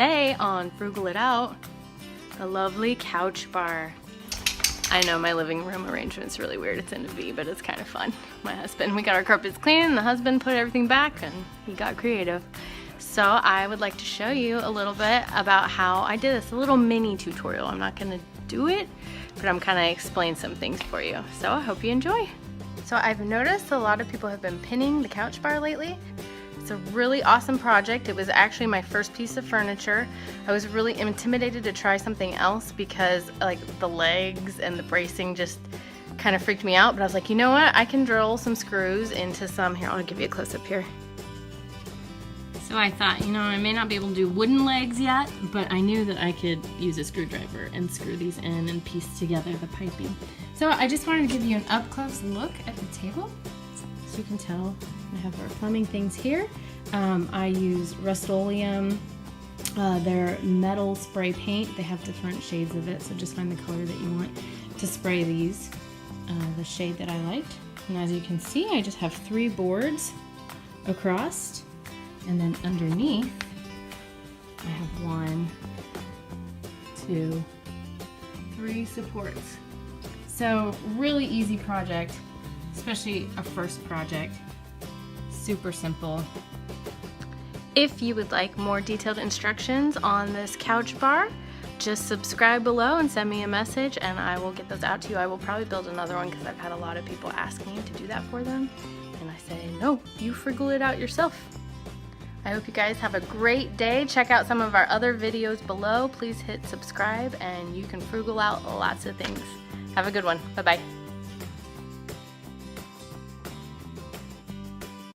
Today on Frugal It Out, the lovely couch bar. I know my living room arrangement's really weird. It's in a V, but it's kind of fun. My husband, we got our carpets clean, and the husband put everything back, and he got creative. So I would like to show you a little bit about how I did this, a little mini tutorial. I'm not gonna do it, but I'm kind of explain some things for you. So I hope you enjoy. So I've noticed a lot of people have been pinning the couch bar lately. It's a really awesome project. It was actually my first piece of furniture. I was really intimidated to try something else because like the legs and the bracing just kind of freaked me out, but I was like, you know what? I can drill some screws into some, here, I'll give you a close up here. So I thought, you know, I may not be able to do wooden legs yet, but I knew that I could use a screwdriver and screw these in and piece together the piping. So I just wanted to give you an up-close look at the table. So you can tell I have our plumbing things here. I use Rust-Oleum. They're metal spray paint. They have different shades of it, so just find the color that you want to spray these. The shade that I liked. And as you can see, I just have 3 boards across. And then underneath, I have 1, 2, 3 supports. So really easy project, especially a first project. Super simple. If you would like more detailed instructions on this couch bar, just subscribe below and send me a message and I will get those out to you. I will probably build another one because I've had a lot of people ask me to do that for them. And I say, no, you frugal it out yourself. I hope you guys have a great day. Check out some of our other videos below. Please hit subscribe and you can frugal out lots of things. Have a good one. Bye-bye.